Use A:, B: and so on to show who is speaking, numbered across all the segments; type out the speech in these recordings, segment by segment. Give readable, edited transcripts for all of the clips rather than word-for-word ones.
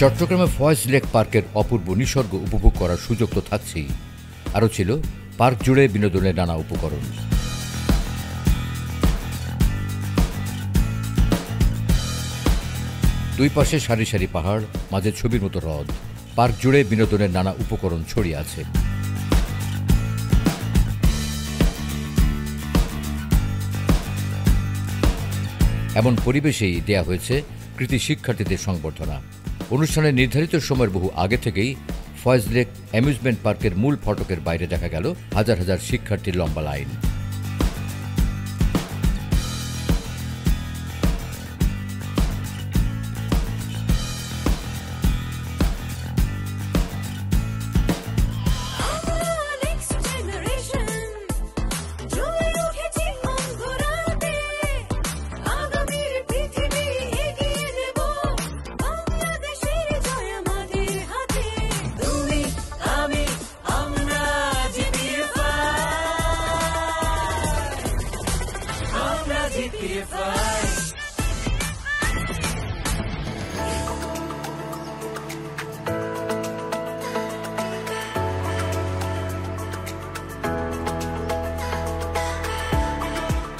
A: চট্টগ্রামে ফয়েজ লেক পার্কের অপূর্ব নিসর্গ উপভোগ করার সুযোগ তো থাকছেই, আরও ছিল পার্ক জুড়ে বিনোদনের নানা উপকরণ। দুই পাশে সারি সারি পাহাড়, মাঝে ছবির মতো হ্রদ, পার্ক জুড়ে বিনোদনের নানা উপকরণ ছড়িয়ে আছে। এমন পরিবেশেই দেয়া হয়েছে কৃতি শিক্ষার্থীদের সংবর্ধনা। অনুষ্ঠানের নির্ধারিত সময়ের বহু আগে থেকেই ফয়েজ লেক অ্যামিউজমেন্ট পার্কের মূল ফটকের বাইরে দেখা গেল হাজার হাজার শিক্ষার্থীর লম্বা লাইন।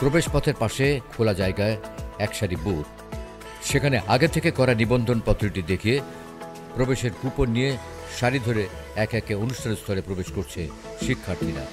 A: প্রবেশ পথের পাশে খোলা জায়গায় এক সারি বুথ, সেখানে আগে থেকে করা নিবন্ধন পত্রটি দেখিয়ে প্রবেশের কুপন নিয়ে সারি ধরে এক একে অনুষ্ঠান স্থলে প্রবেশ করছে শিক্ষার্থীরা।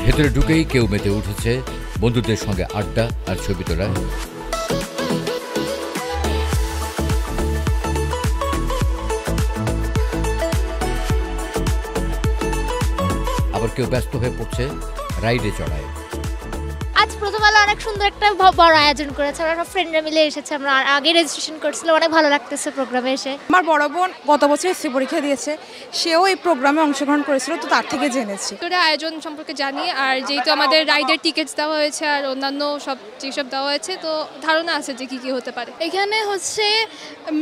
A: ভেতরে ঢুকেই কেউ মেতে উঠেছে বন্ধুদের সঙ্গে আড্ডা আর ছবি তোলা। আবার কেউ ব্যস্ত হয়ে পড়ছে রাইডে চড়ায়।
B: আজ প্রথম আলো অনেক সুন্দর একটা বড় আয়োজন করেছে, আমরা ফ্রেন্ডরা মিলে এসেছে, আমরা আগে রেজিস্ট্রেশন করছিলাম, অনেক ভালো লাগতেছে প্রোগ্রামে এসে।
C: আমার বড় বোন গত বছর এসএসসি পরীক্ষা দিয়েছে, সেও এই প্রোগ্রামে অংশগ্রহণ করেছিল, তো তার থেকে জেনেছি।
D: তোরা আয়োজন সম্পর্কে জানি, আর যেহেতু আমাদের রাইডের টিকিটস দেওয়া হয়েছে আর অন্যান্য সব যেসব দেওয়া হয়েছে, তো ধারণা আছে যে কী কী হতে পারে।
E: এখানে হচ্ছে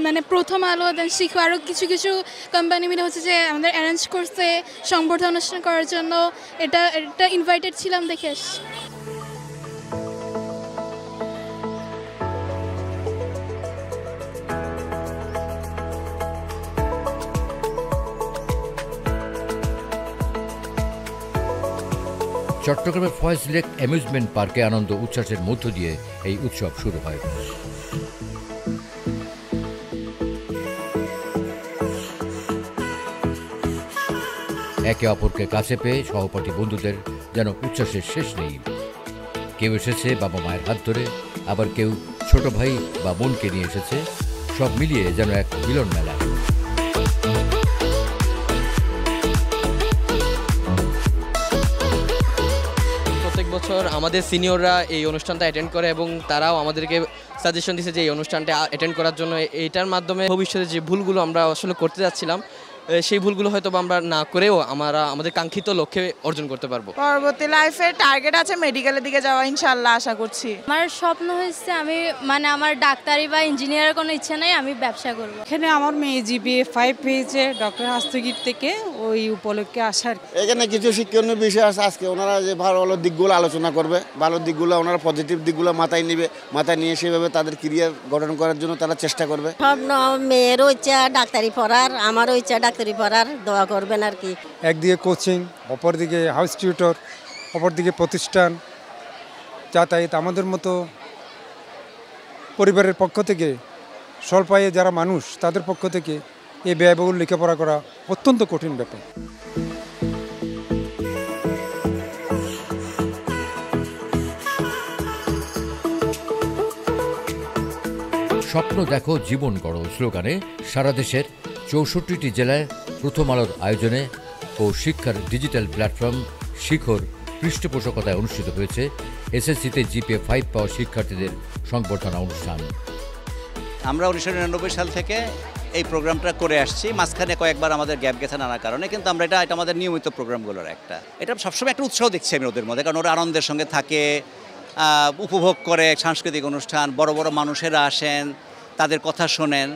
E: মানে প্রথম আলো দেন শিখো আরও কিছু কিছু কোম্পানি মিলে হচ্ছে যে আমাদের অ্যারেঞ্জ করছে সংবর্ধনা অনুষ্ঠান করার জন্য, এটা ইনভাইটেড ছিলাম দেখে এসেছি।
A: চট্টগ্রামের ফয়েজ লেক অ্যামিউজমেন্ট পার্কে আনন্দ উচ্ছ্বাসের মধ্য দিয়ে এই উৎসব শুরু হয়। একে অপরকে কাছে পেয়ে সহপাঠী বন্ধুদের যেন উচ্ছ্বাসের শেষ নেই। কেউ এসেছে বাবা মায়ের হাত ধরে, আবার কেউ ছোট ভাই বা বোনকে নিয়ে এসেছে, সব মিলিয়ে যেন এক মিলন মেলা।
F: বছর আমাদের সিনিয়ররা এই অনুষ্ঠানটা অ্যাটেন্ড করে এবং তারাও আমাদেরকে সাজেশন দিয়েছে যে এই অনুষ্ঠানটা অ্যাটেন্ড করার জন্য। এইটার মাধ্যমে ভবিষ্যতে যে ভুলগুলো আমরা আসলে করতে যাচ্ছিলাম, সেই ভুলগুলো হয়তো আমরা না করেও আমরা আমাদের কাঙ্ক্ষিত লক্ষ্যে অর্জন করতে পারবো।
C: পরবর্তী লাইফের টার্গেট আছে মেডিকেলের দিকে যাওয়া, ইনশাআল্লাহ আশা করছি।
E: আমার স্বপ্ন হচ্ছে আমি মানে আমার ডাক্তারি বা ইঞ্জিনিয়ারের কোনো ইচ্ছা নেই, আমি ব্যবসা করব।
C: এখানে আমার মেয়ে জিবিএ 5 পেয়েছে ডক্টর হাস্তগীর থেকে, ওই উপলক্ষে আসার।
G: এখানে কিছু শিক্ষণীয় বিষয় আছে, আজকে ওনারা যে ভালো ভালো দিকগুলো আলোচনা করবে, ভালো দিকগুলো ওনারা পজিটিভ দিকগুলো মাথায় নিবে, মাথায় নিয়ে সেভাবে তাদের ক্যারিয়ার গঠন করার জন্য তারা চেষ্টা করবে।
H: স্বপ্ন মেয়েরও ইচ্ছা ডাক্তারি পড়ার, আমারও ইচ্ছা ডাক্তারি পড়ার, দোয়া করবেন আর কি।
I: একদিকে কোচিং, অপরদিকে হাউস টিউটর, অপরদিকে প্রতিষ্ঠান, যাতায়াত। আমাদের মতো পরিবারের পক্ষ থেকে স্বল্প আয়ে যারা মানুষ, তাদের পক্ষ থেকে এই ব্যয়বহুল লেখাপড়া করা অত্যন্ত কঠিন ব্যাপার।
A: স্বপ্ন দেখো জীবন গড়ো স্লোগানে সারা দেশের ৬৪টি জেলায় প্রথম আলোর আয়োজনে ও শিক্ষার ডিজিটাল প্ল্যাটফর্ম শিখর পৃষ্ঠপোষকতায় অনুষ্ঠিত হয়েছে এসএসসিতে জিপিএ 5 পাওয়া শিক্ষার্থীদের সংবর্ধনা অনুষ্ঠান।
J: আমরা 1999 সাল থেকে এই প্রোগ্রামটা করে আসছি। মাঝখানে কয়েকবার আমাদের গ্যাপ গেছে নানা কারণে, কিন্তু আমরা এটা আমাদের নিয়মিত প্রোগ্রামগুলোর একটা। এটা সবসময় একটা উৎসাহ দেখছি আমি ওদের মধ্যে, কারণ ওরা আনন্দের সঙ্গে থাকে, উপভোগ করে সাংস্কৃতিক অনুষ্ঠান, বড় বড় মানুষেরা আসেন, তাদের কথা শোনেন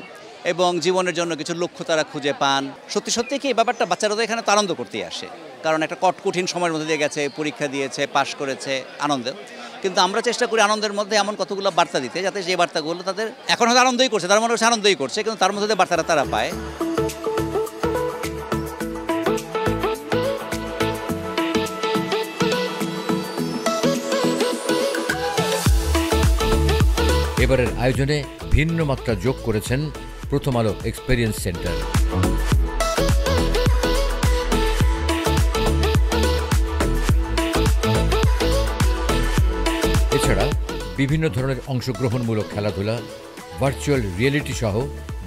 J: এবং জীবনের জন্য কিছু লক্ষ্য তারা খুঁজে পান। সত্যি সত্যি কি এই ব্যাপারটা বাচ্চারা তো এখানে তো আনন্দ করতেই আসে, কারণ একটা কঠিন সময়ের মধ্যে দিয়ে গেছে, পরীক্ষা দিয়েছে, পাশ করেছে, আনন্দ। কিন্তু আমরা চেষ্টা করি আনন্দের মধ্যে এমন কতগুলো বার্তা দিতে, যাতে সেই বার্তাগুলো তাদের এখন হয়তো আনন্দই করছে, তার মনে হচ্ছে আনন্দই করছে, কিন্তু তার মধ্যে বার্তাটা তারা পায়।
A: এবারের আয়োজনে ভিন্ন মাত্রা যোগ করেছেন প্রথম আলো এক্সপেরিয়েন্স সেন্টার। এছাড়া বিভিন্ন ধরনের অংশগ্রহণমূলক খেলাধুলা, ভার্চুয়াল রিয়েলিটি সহ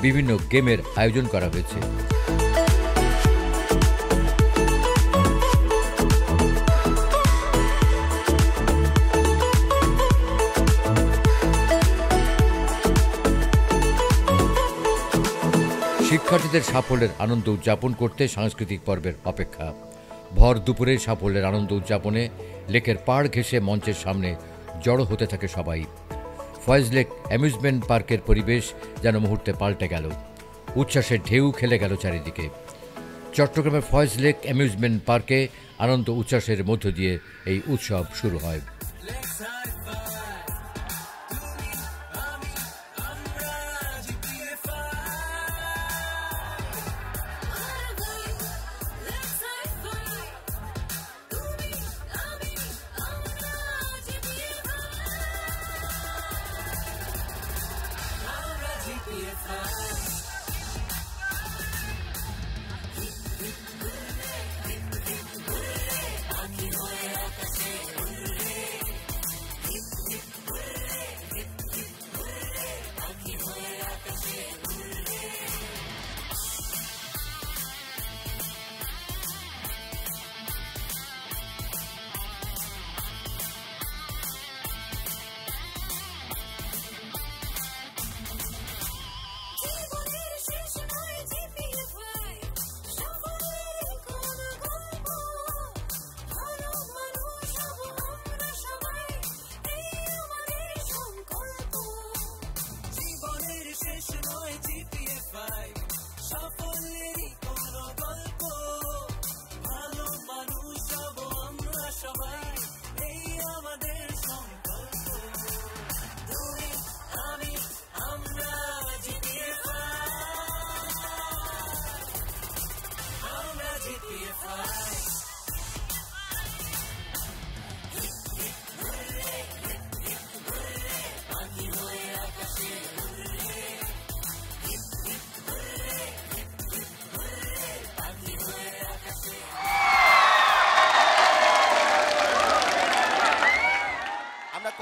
A: বিভিন্ন গেমের আয়োজন করা হয়েছে। শিক্ষার্থীদের সাফল্যের আনন্দ উদযাপন করতে সাংস্কৃতিক পর্বের অপেক্ষা। ভর দুপুরে সাফল্যের আনন্দ উদযাপনে লেকের পাড় ঘেঁষে মঞ্চের সামনে জড়ো হতে থাকে সবাই। ফয়েজ লেক অ্যামিউজমেন্ট পার্কের পরিবেশ যেন মুহূর্তে পাল্টে গেল, উচ্ছ্বাসের ঢেউ খেলে গেল চারিদিকে। চট্টগ্রামের ফয়েজ লেক অ্যামিউজমেন্ট পার্কে আনন্দ উচ্ছ্বাসের মধ্য দিয়ে এই উৎসব শুরু হয়।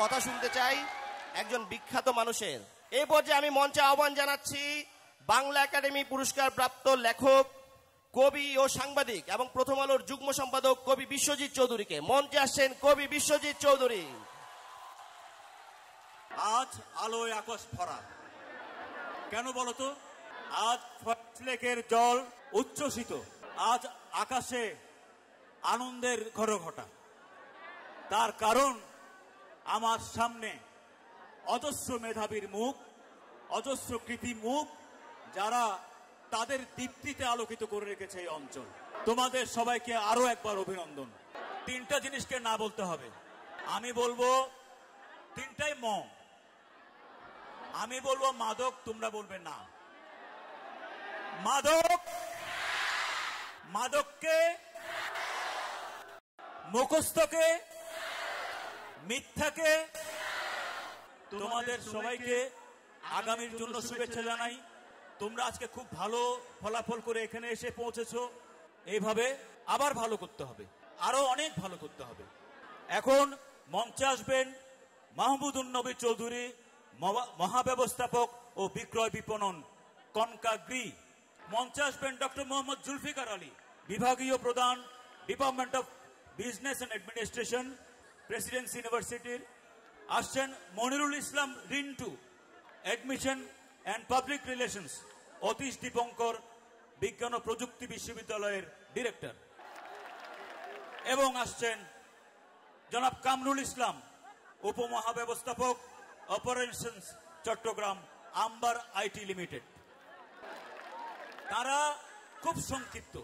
K: কথা শুনতে চাই একজন বিখ্যাত মানুষের। এই পর্যায়ে আমি মঞ্চে আহ্বান জানাচ্ছি বাংলা একাডেমি পুরস্কার প্রাপ্ত লেখক, কবি ও সাংবাদিক এবং প্রথম আলোর যুগ্ম সম্পাদক কবি বিশ্বজিৎ চৌধুরীকে। মঞ্চে আসছেন কবি বিশ্বজিৎ চৌধুরী।
L: আজ আলোয় আকাশ ভরা, কেন বলতো? আজ ফয়েজ লেকের জল উচ্ছ্বসিত, আজ আকাশে আনন্দের ঘরঘটা। তার কারণ আমার সামনে অজস্র মেধাবীর মুখ, অজস্র কৃতি মুখ, যারা তাদের দীপ্তিতে আলোকিত করে রেখেছে এই অঞ্চল। তোমাদের সবাইকে আরো একবার অভিনন্দন। তিনটা জিনিসকে না বলতে হবে, আমি বলবো তিনটাই ম। আমি বলবো মাদক, তোমরা বলবে না। মাদক, মাদককে, মুখস্থকে, মিথ্যাকে। তোমাদের সবাইকে আগামীর জন্য শুভেচ্ছা জানাই। তোমরা আজকে খুব ভালো ফলাফল করে এখানে এসে পৌঁছেছো। এইভাবে আবার ভালো করতে হবে, আরো অনেক ভালো করতে হবে। এখন মঞ্চে আসবেন মাহমুদুন নবী চৌধুরী, মহাব্যবস্থাপক ও বিক্রয় বিপণন, কনকাগ্রি। মঞ্চে আসবেন ডক্টর মোহাম্মদ জুলফিকার আলী, বিভাগীয় প্রধান, department of business and administration, Presidency ইউনিভার্সিটির। আসছেন Monirul Islam Rintu, admission and public relations, Atish Dipankar বিজ্ঞান ও প্রযুক্তি বিশ্ববিদ্যালয়ের ডিরেক্টর, এবং আসছেন জনাব কামরুল ইসলাম, উপমহাব্যবস্থাপক operations Chittagong Amber IT Limited. তারা খুব সংক্ষিপ্ত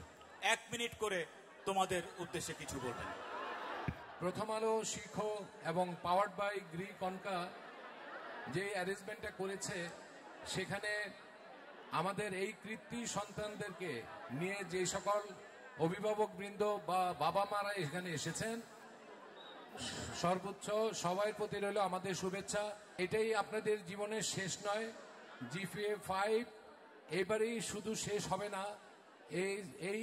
L: 1 মিনিট করে তোমাদের উদ্দেশ্যে কিছু বলবেন।
M: প্রথম আলো, শিখো এবং পাওয়ার্ড বাই গ্রি কনকা যে অ্যারেঞ্জমেন্টটা করেছে, সেখানে আমাদের এই কৃতি সন্তানদেরকে নিয়ে যে সকল অভিভাবকবৃন্দ বা বাবা মারা এখানে এসেছেন, সর্বোচ্চ সবার প্রতি রইল আমাদের শুভেচ্ছা। এটাই আপনাদের জীবনের শেষ নয়। জিপিএ 5 এবারেই শুধু শেষ হবে না, এই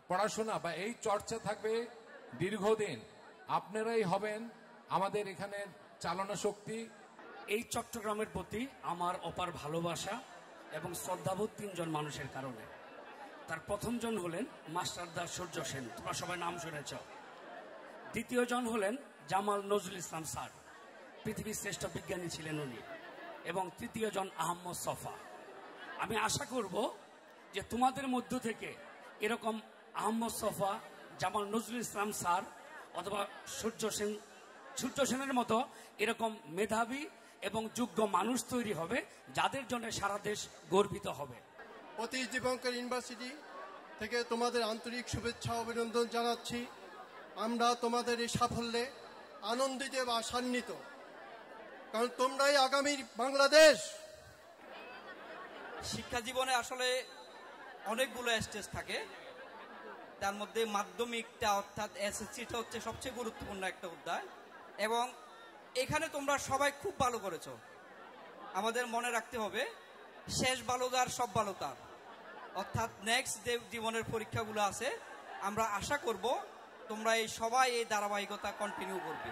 M: পড়াশোনা বা এই চর্চা থাকবে দীর্ঘদিন। আপনারাই হবেন আমাদের এখানে চালনা শক্তি।
N: এই চট্টগ্রামের প্রতি আমার অপার ভালোবাসা এবং শ্রদ্ধাবোধ 3 জন মানুষের কারণে। তার প্রথম জন হলেন মাস্টারদা সূর্য সেন, তোমরা সবাই নাম শুনেছ। দ্বিতীয় জন হলেন জামাল নজরুল ইসলাম স্যার, পৃথিবীর শ্রেষ্ঠ বিজ্ঞানী ছিলেন উনি। এবং তৃতীয় জন আহমদ সফা। আমি আশা করব যে তোমাদের মধ্য থেকে এরকম আহমদ সফা, জামাল নজরুল ইসলাম স্যার অথবা সূর্য সেনের মতো এরকম মেধাবী এবং যোগ্য মানুষ তৈরি হবে, যাদের জন্য সারা দেশ গর্বিত হবে।
O: অতীশ দীপঙ্কর ইউনিভার্সিটি থেকে তোমাদের আন্তরিক শুভেচ্ছা অভিনন্দন জানাচ্ছি। আমরা তোমাদের এই সাফল্যে আনন্দিত বা আশান্বিত, কারণ তোমরাই আগামীর বাংলাদেশ।
P: শিক্ষা জীবনে আসলে অনেকগুলো স্টেজ থাকে, তার মধ্যে মাধ্যমিকটা অর্থাৎ এসএসসিটা হচ্ছে সবচেয়ে গুরুত্বপূর্ণ একটা অধ্যায়। এবং এখানে তোমরা সবাই খুব ভালো করেছো। আমাদের মনে রাখতে হবে, শেষ ভালো তার সব ভালো তার, অর্থাৎ নেক্সট যে জীবনের পরীক্ষাগুলো আছে, আমরা আশা করব তোমরা এই সবাই এই ধারাবাহিকতা কন্টিনিউ করবে।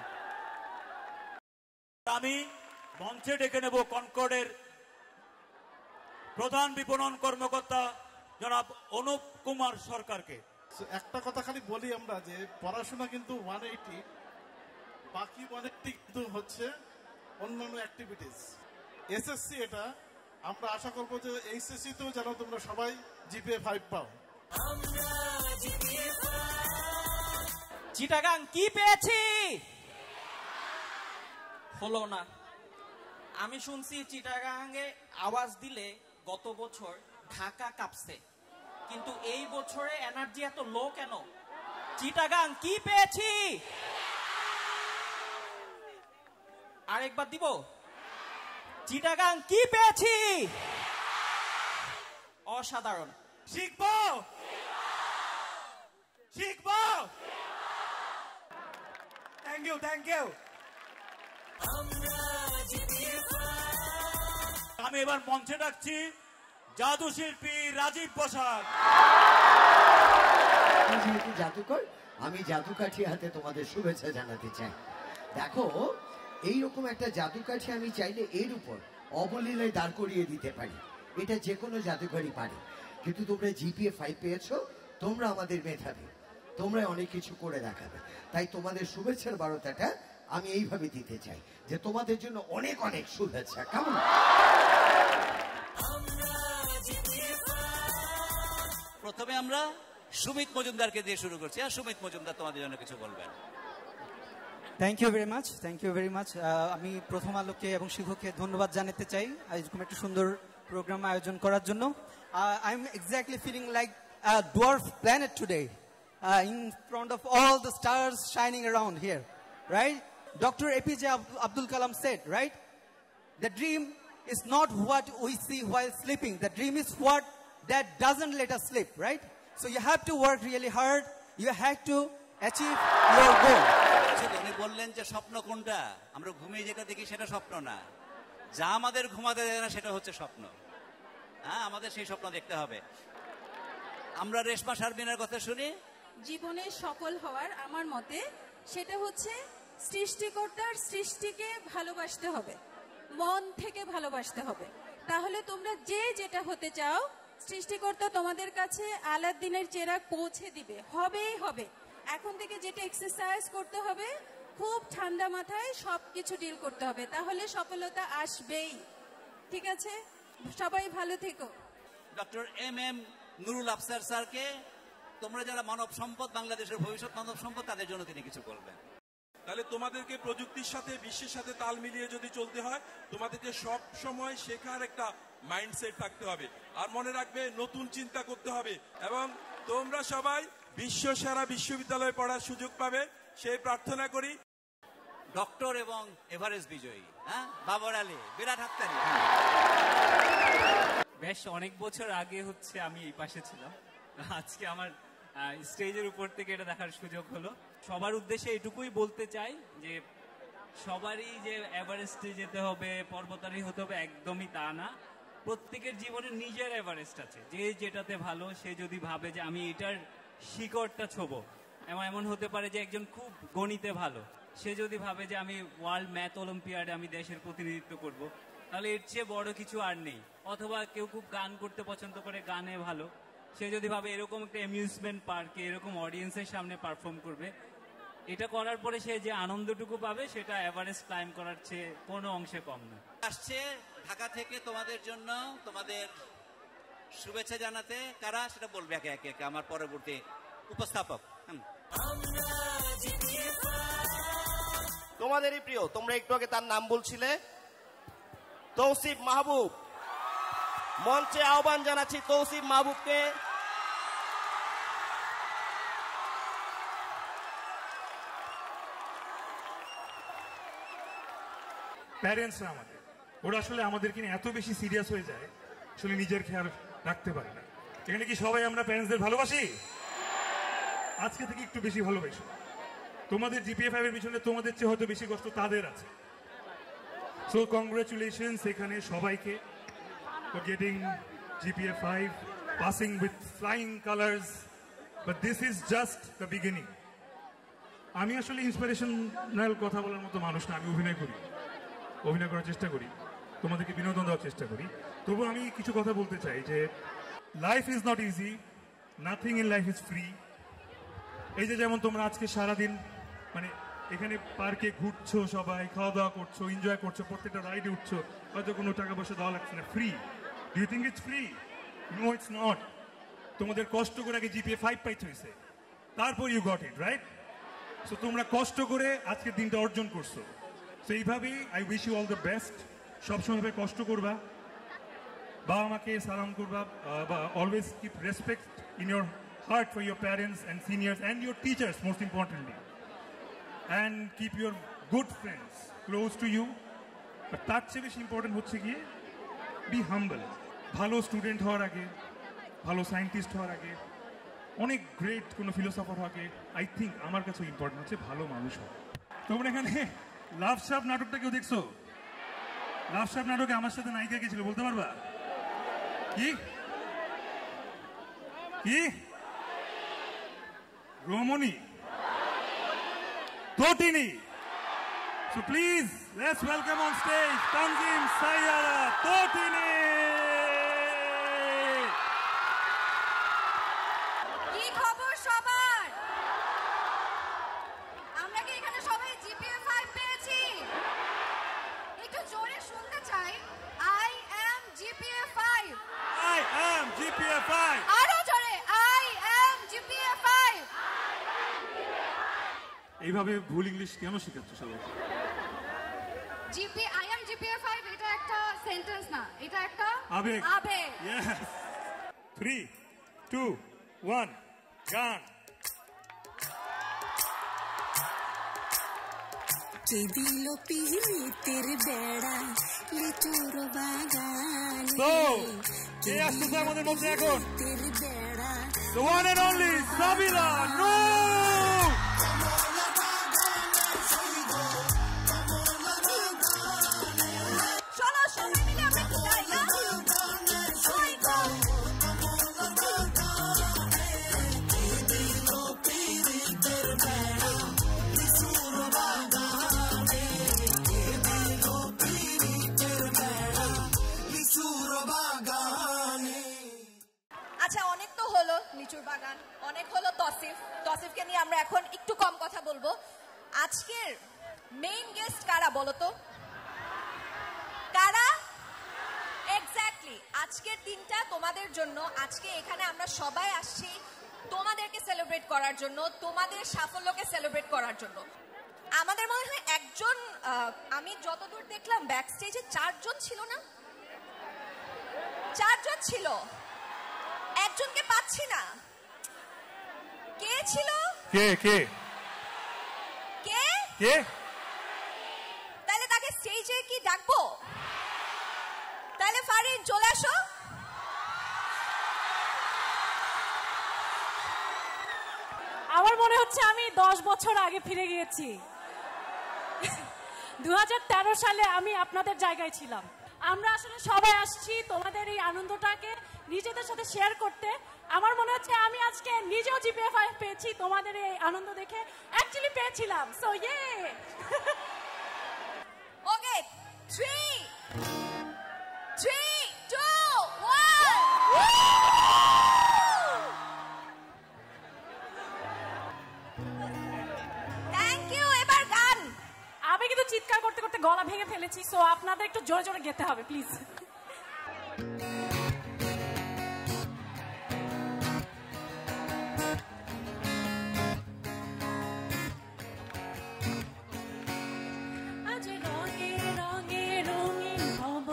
L: আমি মঞ্চে ডেকে নেব কনকর্ডের প্রধান বিপণন কর্মকর্তা জনাব অনুপ কুমার সরকারকে।
Q: একটা কথা খালি বলি আমরা, যে পড়াশোনা কিন্তু 180, বাকি 180 কিন্তু হচ্ছে অন্যান্য অ্যাক্টিভিটিস। এসএসসি এটা আমরা আশা করবো যে এইচএসসি তেও যেন তোমরা সবাই জিপিএ 5 পাও।
P: চিটাগাং কি পেয়েছি হলো না। আমি শুনছি চিটাগাংয়ে আওয়াজ দিলে গত বছর ঢাকা কাঁপছে, কিন্তু এই বছরে এনার্জি এত লো কেন? চিটাগাং কি পেয়েছি? আরেকবার দিব? চিটাগাং কি পেয়েছি? অসাধারণ।
L: শিখবো শিখবো। Thank you, thank you. আমি এবার মঞ্চে ডাকছি জাদু শিল্পী রাজীব বসাক।
R: যেহেতু জাদুকর, আমি জাদুকাঠি হাতে তোমাদের শুভেচ্ছা জানাতে চাই। দেখো, এইরকম একটা জাদুকাঠি আমি চাইলে এর উপর অবলীলায় দাঁড় করিয়ে দিতে পারি। এটা যে কোনো জাদুকরই পারে। কিন্তু তোমরা জিপিএ 5 পেয়েছো, তোমরা আমাদের মেধাবী, তোমরা অনেক কিছু করে দেখাবে। তাই তোমাদের শুভেচ্ছার বার্তাটা আমি এইভাবে দিতে চাই যে তোমাদের জন্য অনেক অনেক শুভেচ্ছা। কেমন?
J: প্রথমে আমরা সুমিত মজুমদারকে দিয়ে শুরু করছি। আর সুমিত মজুমদার তোমাদের জন্য কিছু বলবেন।
S: Thank you very much. আমি প্রথম আলোকে এবং শিক্ষককে ধন্যবাদ জানাতে চাই এরকম একটা সুন্দর প্রোগ্রাম আয়োজন করার জন্য। I am exactly feeling like a dwarf planet today in front of all the stars shining around here, right? Dr. APJ Abdul Kalam said, right? The dream is not what we see while sleeping. The dream is what that doesn't let us sleep, right? So you have to work really hard. You have to achieve your goal.
J: উনি বললেন যে স্বপ্ন কোনটা, আমরা ঘুমিয়ে যেটা দেখি সেটা স্বপ্ন না, যা আমাদের ঘুমাতে দেয় না সেটা হচ্ছে স্বপ্ন। হ্যাঁ, আমাদের সেই স্বপ্ন দেখতে হবে। আমরা রেশমা শারমিনের কথা শুনি।
T: জীবনে সফল হওয়ার আমার মতে সেটা হচ্ছে সৃষ্টিকর্তার সৃষ্টিকে ভালোবাসতে হবে, মন থেকে ভালোবাসতে হবে। তাহলে তোমরা যে যেটা হতে চাও, সৃষ্টিকর্তা তোমাদের কাছে আলাদিনের চেরাগ পৌঁছে দিবে, হবেই হবে। এখন থেকে যেটা এক্সারসাইজ করতে হবে, খুব ঠান্ডা মাথায় সবকিছু ডিল করতে হবে, তাহলে সফলতা আসবেই। ঠিক আছে, সবাই ভালো থেকো।
J: ডক্টর MM নুরুল আফসার স্যারকে, তোমরা যারা মানব সম্পদ, বাংলাদেশের ভবিষ্যৎ মানব সম্পদ, তাদের জন্য তিনি কিছু বলবেন।
U: তাহলে তোমাদেরকে প্রযুক্তির সাথে, বিশ্বের সাথে তাল মিলিয়ে যদি চলতে হয়, তোমাদেরকে সব সময় শেখার একটা মাইন্ডসেট থাকতে হবে, আর মনে রাখবে নতুন চিন্তা করতে হবে, এবং তোমরা সবাই বিশ্ব সেরা বিশ্ববিদ্যালয়ে পড়ার সুযোগ পাবে সেই প্রার্থনা করি।
J: ডক্টর এবং এভারেস্ট বিজয়ী, হ্যাঁ, বাবর আলী, বিরাট হাত্তারি।
V: বেশ অনেক বছর আগে হচ্ছে আমি এই পাশে ছিলাম, আজকে আমার স্টেজের উপর থেকে এটা দেখার সুযোগ হলো। সবার উদ্দেশ্যে এটুকুই বলতে চাই যে সবারই যে এভারেস্টে যেতে হবে, পর্বতারোহী হতে হবে, একদমই তা না। প্রত্যেকের জীবনে নিজের এভারেস্ট আছে, যে যেটাতে ভালো, সে যদি ভাবে যে আমি এটার শিকড়টা ছোবো, এমন হতে পারে যে একজন খুব গণিতে ভালো, সে যদি ভাবে যে আমি ওয়ার্ল্ড ম্যাথ অলিম্পিয়াডে আমি দেশের প্রতিনিধিত্ব করব, তাহলে এর চেয়ে বড় কিছু আর নেই। অথবা কেউ খুব গান করতে পছন্দ করে, গানে ভালো, সে যদি ভাবে এরকম একটা অ্যামিউজমেন্ট পার্কে এরকম অডিয়েন্সের সামনে পারফর্ম করবে, এটা করার পরে সে যে আনন্দটুকু পাবে সেটা এভারেস্ট ক্লাইম্ব করার চেয়ে কোনো অংশে কম না।
J: আসছে ঢাকা থেকে তোমাদের জন্য, তোমাদের শুভেচ্ছা জানাতে। কারা সেটা বলবে একে একে একে আমার পরবর্তী উপস্থাপক।
K: তোমাদেরই প্রিয়, তোমরা একটু আগে তার নাম বলছিলে, তৌসিফ মাহবুব। মঞ্চে আহ্বান জানাচ্ছি তৌসিফ মাহবুবকে।
W: প্যারেন্টসরা আমাদের, ওরা আসলে আমাদেরকে নিয়ে এত বেশি সিরিয়াস হয়ে যায়, আসলে নিজের খেয়াল রাখতে পারে না। এখানে কি সবাই আমরা প্যারেন্টসদের ভালোবাসি? আজকে থেকে একটু বেশি ভালোবাসি। তোমাদের GPA 5 এর পিছনে তোমাদের চেয়ে হয়তো বেশি কষ্ট তাদের আছে। সো কংগ্রেচুলেশনস এখানে সবাইকে for getting GPA 5, passing with flying colors, but this is just the beginning. আমি আসলে ইন্সপিরেশনাল কথা বলার মতো মানুষ না, আমি অভিনয় করার চেষ্টা করি, তোমাদেরকে বিনোদন দেওয়ার চেষ্টা করি। তবু আমি কিছু কথা বলতে চাই যে life is not easy, nothing in life is free. এই যে যেমন তোমরা আজকে সারাদিন মানে এখানে পার্কে ঘুরছো, সবাই খাওয়া দাওয়া করছো, এনজয় করছো, প্রত্যেকটা রাইডে উঠছো, হয়তো কোনো টাকা পয়সা দেওয়া লাগছে না, free. Do you think it's free? No, it's not. তোমাদের কষ্ট করে আগে GPA 5 পাইতে হয়েছে, তারপর you got it, right? So তোমরা কষ্ট করে আজকের দিনটা অর্জন করছো। সো এইভাবেই I wish you all the best. সবসময় কষ্ট করবা, বাবা মাকে সালাম করবা, বা always keep respect in your heart for your parents and seniors and your teachers most importantly, and keep your good friends close to you. আর তার চেয়ে বেশি ইম্পর্টেন্ট হচ্ছে গিয়ে বি হাম্বল। ভালো স্টুডেন্ট হওয়ার আগে, ভালো সায়েন্টিস্ট হওয়ার আগে, অনেক গ্রেট কোনো ফিলোসফার হওয়ার আগে, আই থিঙ্ক আমার কাছে ইম্পর্টেন্ট হচ্ছে ভালো মানুষ হওয়া। তোমরা এখানে লাভ সাপ নাটকটা কেউ দেখছো? লাভ সাপ নাটকে আমার সাথে নায়িকা কে ছিল বলতে পারবা? কি কি? রমণী, তটিনী। So please, let's welcome on stage Tanzim Sayyara, Totini.
X: কি খবর সবার? আমরা কি এখানে সবাই GPA 5 পেয়েছি? একটু জোরে শুনতে চাই। I am GPA 5.
W: I am GPA 5.
X: আরো জোরে। I am GPA 5.
W: এইভাবে ভুল ইংলিশ কেন শেখাচ্ছ সবাই?
X: I am GPA 5 এটা একটা সেন্টেন্স না, এটা একটা
W: আবেগ।
X: আবেগ।
W: Yes. 3, 2, 1, গান।
Y: কে দিল পিহিতের বেড়া লিচুর বাগানে।
W: তো কে আসছে আমাদের মধ্যে এখন?
Y: বেড়া
W: The one and only Sabila Noor.
X: চলো সবাই মিলে আমরা একটু গাই না? সবাই গো। আচ্ছা, অনেক তো হলো লিচুর বাগান, অনেক হলো তসিফকে নিয়ে আমরা এখন একটু কম কথা বলবো। আজকের মেইন গেস্ট কারা বলো তো? কারা? এক্স্যাক্টলি,
B: আজকের দিনটা তোমাদের জন্য। আজকে এখানে আমরা সবাই আসছি তোমাদেরকে সেলিব্রেট করার জন্য, তোমাদের সাফল্যকে সেলিব্রেট করার জন্য। আমাদের মনে হয় একজন, আমি যতদূর দেখলাম ব্যাক স্টেজে 4 জন ছিল না, 4 জন ছিল, একজনকে পাচ্ছি না। কে ছিল?
W: কে কে
B: কে
W: কে?
B: তাহলে তাকে স্টেজে কি ডাকবো? তাহলে ফারিন চলে আসো।
C: আমার মনে হচ্ছে আমি 10 বছর আগে ফিরে গিয়েছি। 2013 সালে আমি আপনাদের জায়গায় ছিলাম। আমরা আসলে সবাই আসছি তোমাদের এই আনন্দটাকে নিজেদের সাথে শেয়ার করতে। আমার মনে হচ্ছে আমি আজকে নিজেও জিপিএ 5 পেয়েছি তোমাদের এই আনন্দ দেখে, অ্যাকচুয়ালি পেয়েছিলাম। সো ইয়ে
B: ওকে, 3, 2, 1। Thank you. এবার গান।
C: আমি কিন্তু চিৎকার করতে করতে গলা ভেঙে ফেলেছি, সো আপনাদের একটু জোরে জোরে গেতে হবে প্লিজ। আজ রঙে রঙে রঙিন হব,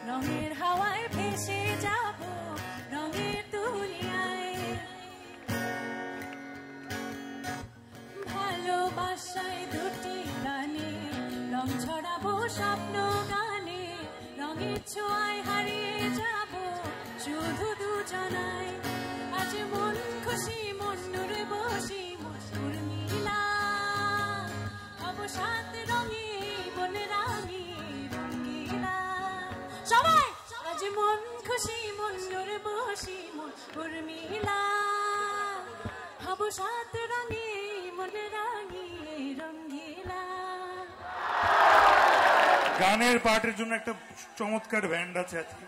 C: রঙের হাওয়ায় ভেসে যাব, রঙের দুনিয়ায় ভালোবাসায় দুটি গানে রং ছড়াবো স্বপ্ন গানে, রঙের ছোঁয়ায় হারিয়ে যাব শুধু দুজনায়। আজ মন খুশি মন নুরে বসি মসুর নীলা, অবসাদ রঙে বন রাঙি রঙিলা। সবাই আজ মন খুশি মন নুরে বসি মসুর নীলা, অবসাদ রঙে মন রাঙি রঙিলা।
W: গানের পার্টের জন্য একটা চমৎকার ব্যান্ড আছে আজকে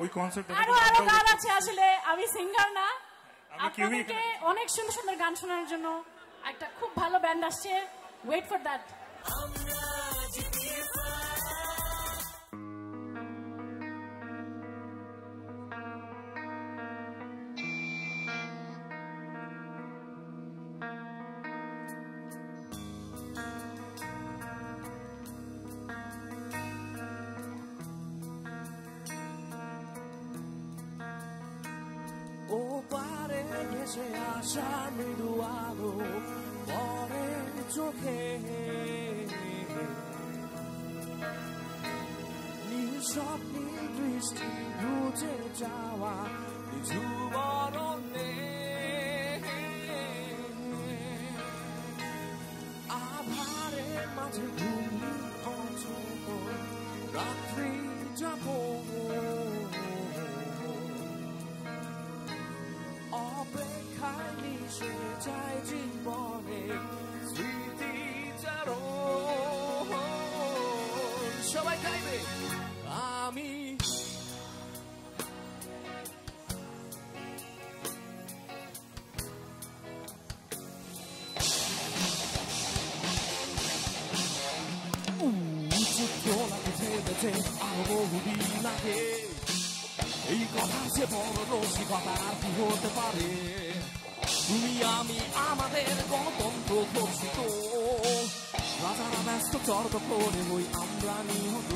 W: ওই কনসার্টে।
C: আরো আরো গান আছে, আসলে আমি সিঙ্গার না। আপনাদেরকে অনেক সুন্দর সুন্দর গান শোনানোর জন্য একটা খুব ভালো ব্যান্ড আসছে, ওয়েট ফর দ্যাট।
D: ও পারে ভেসে আসা মৃদু আলো পরে চোখে, নীল স্বপ্নের দৃষ্টি বুঝে যাওয়া কিছু বরণে, আধারে মাঝে ঘুমি অচেত রাত্রি যাবো, অপেক্ষায় মিশে যায় জীবনে স্মৃতি চারণ। সবাই গাইবে আমি বেঁচে আরো বহুদিন লাগে, এই কথা সে বড় রসিকতা কি হতে পারে। তুমি আমি আমাদের গণতন্ত্র ধর্ষিত, রাজারা ব্যস্ত চর্ক করে হই আমরা নিহত।